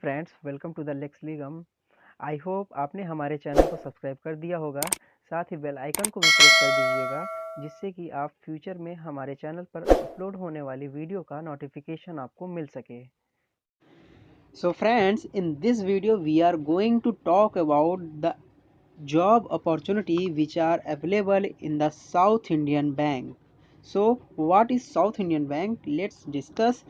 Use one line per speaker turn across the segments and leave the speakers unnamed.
Friends, welcome to the Lex Legum. I hope आपने हमारे channel को सब्सक्राइब कर दिया होगा। साथ ही बेल आइकन को भी प्रेस कर दीजिएगा, जिससे कि आप फ्यूचर में हमारे चैनल पर अपलोड होने वाली वीडियो का नोटिफिकेशन आपको मिल सके।
So friends, in this video we are going to talk about the job opportunity which are available in the South Indian Bank. So what is South Indian Bank? Let's discuss.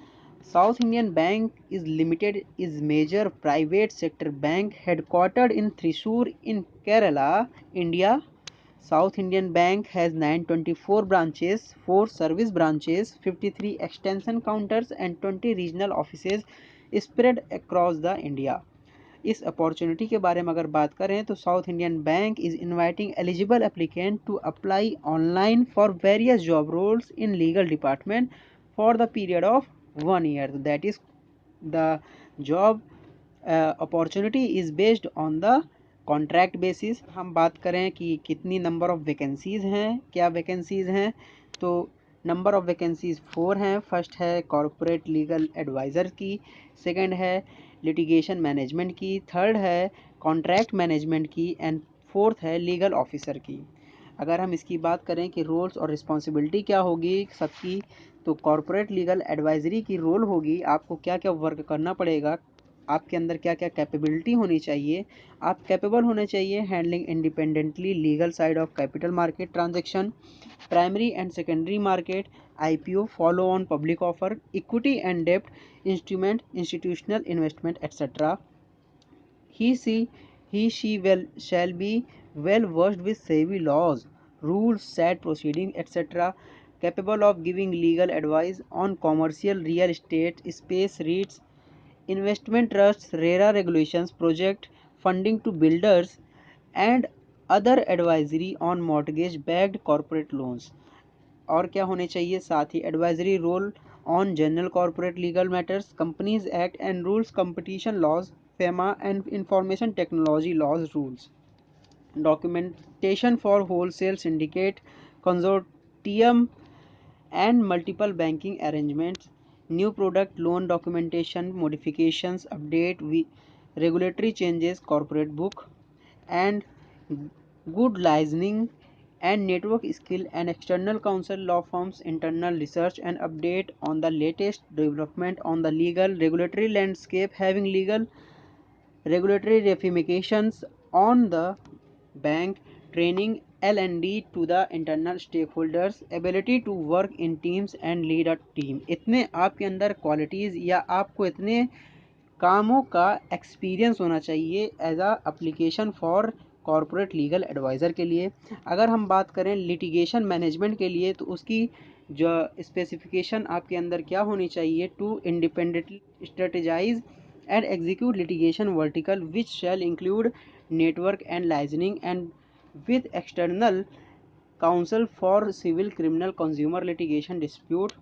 South Indian Bank is limited is major private sector bank headquartered in Thrissur in Kerala, India. South Indian Bank has 924 branches, 4 service branches, 53 extension counters and 20 regional offices spread across the India. इस opportunity के बारे में अगर बात करें तो South Indian Bank is inviting eligible applicant to apply online for various job roles in legal department for the period of 1 year. That is the job opportunity is based on the contract basis. हम बात करें कि कितनी number of vacancies हैं, क्या vacancies हैं, तो number of vacancies 4 हैं। फर्स्ट है कॉरपोरेट लीगल एडवाइज़र की, सेकंड है लिटिगेशन मैनेजमेंट की, थर्ड है कॉन्ट्रैक्ट मैनेजमेंट की एंड फोर्थ है लीगल ऑफिसर की। अगर हम इसकी बात करें कि रोल्स और रिस्पॉन्सिबिलिटी क्या होगी सबकी, तो कॉरपोरेट लीगल एडवाइजरी की रोल होगी, आपको क्या क्या वर्क करना पड़ेगा, आपके अंदर क्या क्या कैपेबिलिटी होनी चाहिए। आप कैपेबल होने चाहिए handling independently legal side of capital market transaction, primary and secondary market, IPO, follow on public offer, equity and debt instrument, institutional investment, etc. He she he she will shall be well versed with SEBI laws, rules, set proceedings, etc. Capable of giving legal advice on commercial real estate, space REITs, investment trusts, RERA regulations, project funding to builders, and other advisory on mortgage-backed corporate loans. और क्या होने चाहिए साथ ही advisory role on general corporate legal matters, companies act and rules, competition laws, FEMA and information technology laws rules, documentation for wholesale syndicate, consortium and multiple banking arrangements, new product loan documentation modifications, update regulatory changes, corporate book and good liaising and network skill and external counsel law firms, internal research and update on the latest development on the legal regulatory landscape, having legal regulatory ramifications on the bank, training L&D to the internal stakeholders, ability to work in teams and lead a team. इतने आपके अंदर qualities या आपको इतने कामों का experience होना चाहिए as a application for corporate legal advisor के लिए। अगर हम बात करें लिटिगेशन मैनेजमेंट के लिए तो उसकी जो स्पेसिफिकेशन आपके अंदर क्या होनी चाहिए, to independently strategize and execute litigation vertical which shall include network and liaisoning and with external counsel for civil, criminal, consumer litigation dispute,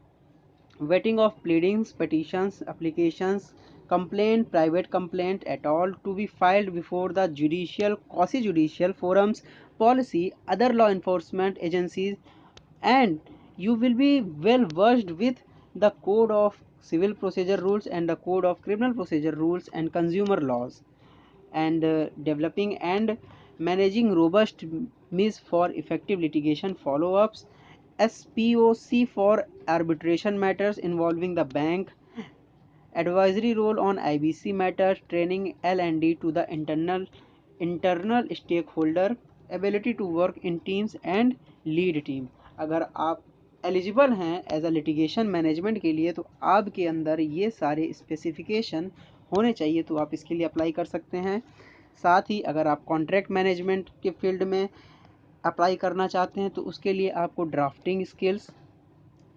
vetting of pleadings, petitions, applications, complaint, private complaint at all to be filed before the judicial, quasi-judicial forums, policy, other law enforcement agencies, and you will be well versed with the code of civil procedure rules and the code of criminal procedure rules and consumer laws, and developing and managing robust means for effective litigation follow-ups, SPOC for arbitration matters involving the bank, advisory role on IBC matters, training L&D to the internal stakeholder, ability to work in teams and lead team. अगर आप eligible हैं as a litigation management के लिए तो आपके अंदर ये सारे स्पेसिफिकेशन होने चाहिए, तो आप इसके लिए अप्लाई कर सकते हैं। साथ ही अगर आप कॉन्ट्रैक्ट मैनेजमेंट के फील्ड में अप्लाई करना चाहते हैं तो उसके लिए आपको drafting skills,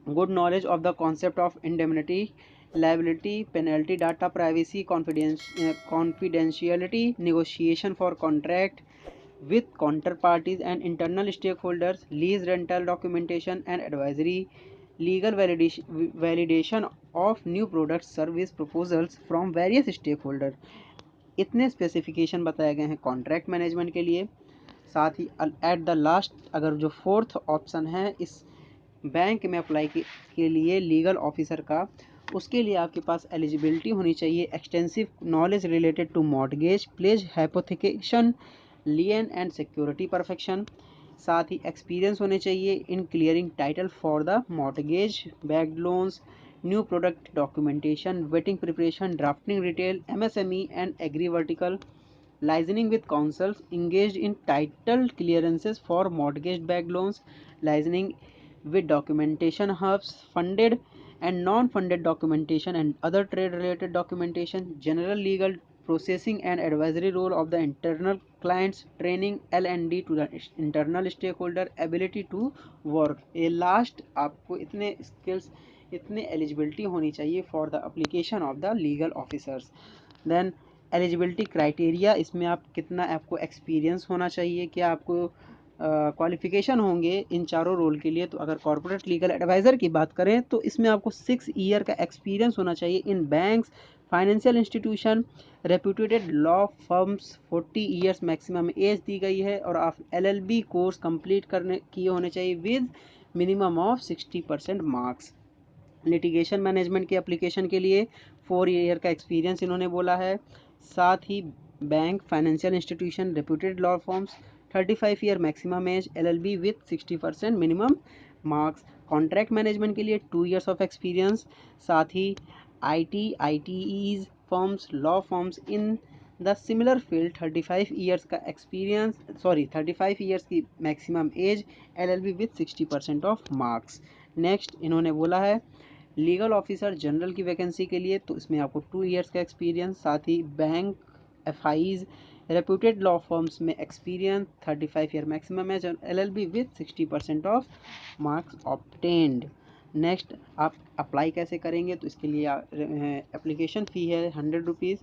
good knowledge of the concept of indemnity, liability, penalty, data privacy, confidentiality, negotiation for contract with counterparties and internal stakeholders, lease rental documentation and advisory, legal validation of new products, service proposals from various stakeholders. इतने specification बताए गए हैं contract management के लिए। साथ ही at the last अगर जो fourth option है इस बैंक में अप्लाई के लिए लीगल ऑफिसर का, उसके लिए आपके पास एलिजिबिलिटी होनी चाहिए extensive knowledge related to mortgage, pledge, hypothecation, lien and security perfection. साथ ही एक्सपीरियंस होने चाहिए in clearing title for the mortgage, backed loans, new product documentation, vetting preparation, drafting detail, MSME and agri vertical, liaising with counsels, engaged in title clearances for mortgage-backed loans, liaising with documentation hubs, funded and non-funded documentation and other trade-related documentation, general legal processing and advisory role of the internal clients, training L&D to the internal stakeholder, ability to work. ये last आपको इतने skills, इतने eligibility होनी चाहिए for the application of the legal officers. Then eligibility criteria, इसमें आप कितना आपको एक्सपीरियंस होना चाहिए, क्या आपको क्वालिफिकेशन होंगे इन चारों रोल के लिए। तो अगर कॉर्पोरेट लीगल एडवाइज़र की बात करें तो इसमें आपको 6 ईयर का एक्सपीरियंस होना चाहिए in banks, financial institution, reputed law firms, 40 years maximum age दी गई है, और आप LLB कोर्स कंप्लीट करने किए होने चाहिए with minimum of 60% marks. Litigation management के एप्लीकेशन के लिए 4 ईयर का एक्सपीरियंस इन्होंने बोला है। साथ ही bank, financial institution, reputed law firms, 35 year maximum age, LLB with 60% minimum marks. Contract management के लिए 2 ईयर्स ऑफ एक्सपीरियंस। साथ ही ITEs firms, law firms in the similar field, 35 years का एक्सपीरियंस, 35 ईयर्स की maximum age, LLB with 60% of marks. Next इन्होंने बोला है legal officer general की वैकेंसी के लिए, तो इसमें आपको 2 ईयर्स का एक्सपीरियंस। साथ ही bank, FIs, reputed law firms में experience, 35 year maximum age, LLB with 60% of marks obtained. Next आप अप्लाई कैसे करेंगे, तो इसके लिए एप्लीकेशन फ़ी है 100 रुपीज़।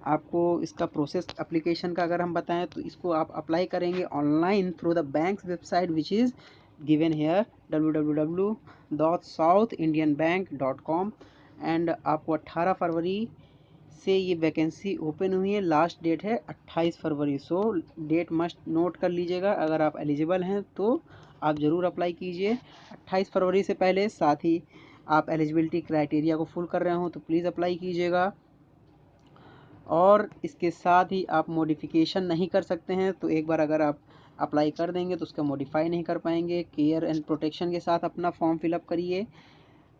आपको इसका प्रोसेस एप्लीकेशन का अगर हम बताएं तो इसको आप अप्लाई करेंगे online through the banks website which is given here www.southindianbank.com। And आपको 18 फरवरी से ये वैकेंसी ओपन हुई है, लास्ट डेट है 28 फरवरी। सो डेट मस्ट नोट कर लीजिएगा, अगर आप एलिजिबल हैं तो आप ज़रूर अप्लाई कीजिए 28 फरवरी से पहले। साथ ही आप एलिजिबिलिटी क्राइटेरिया को फुल कर रहे हो तो प्लीज़ अप्लाई कीजिएगा। और इसके साथ ही आप मॉडिफिकेशन नहीं कर सकते हैं, तो एक बार अगर आप अप्लाई कर देंगे तो उसका मॉडिफाई नहीं कर पाएंगे। केयर एंड प्रोटेक्शन के साथ अपना फॉर्म फिलअप करिए,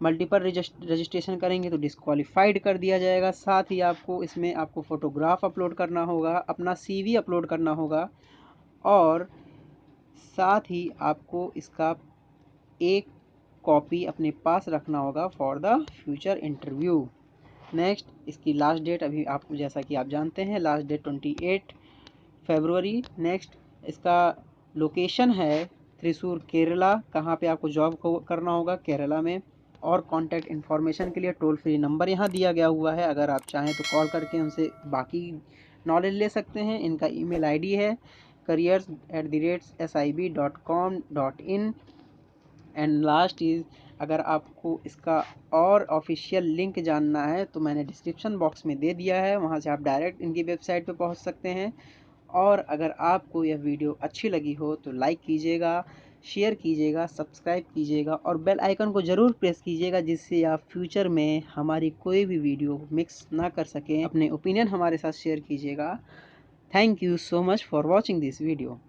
मल्टीपल रजिस्ट्रेशन करेंगे तो डिस्क्वालीफाइड कर दिया जाएगा। साथ ही आपको इसमें आपको फ़ोटोग्राफ अपलोड करना होगा, अपना CV अपलोड करना होगा, और साथ ही आपको इसका एक कॉपी अपने पास रखना होगा for the future interview. Next इसकी लास्ट डेट अभी आपको जैसा कि आप जानते हैं लास्ट डेट 28 फरवरी। नेक्स्ट इसका लोकेशन है त्रिशूर केरला, कहाँ पे आपको जॉब को करना होगा, केरला में। और कॉन्टैक्ट इन्फॉर्मेशन के लिए टोल फ्री नंबर यहाँ दिया गया हुआ है, अगर आप चाहें तो कॉल करके उनसे बाकी नॉलेज ले सकते हैं। इनका email ID है careers@sib.com.in। एंड लास्ट इज़ अगर आपको इसका और ऑफिशियल लिंक जानना है तो मैंने डिस्क्रिप्शन बॉक्स में दे दिया है, वहाँ से आप डायरेक्ट इनकी वेबसाइट पे पहुँच सकते हैं। और अगर आपको यह वीडियो अच्छी लगी हो तो लाइक कीजिएगा, शेयर कीजिएगा, सब्सक्राइब कीजिएगा और बेल आइकन को ज़रूर प्रेस कीजिएगा, जिससे आप फ्यूचर में हमारी कोई भी वीडियो मिक्स ना कर सकें। अपने ओपिनियन हमारे साथ शेयर कीजिएगा। Thank you so much for watching this video.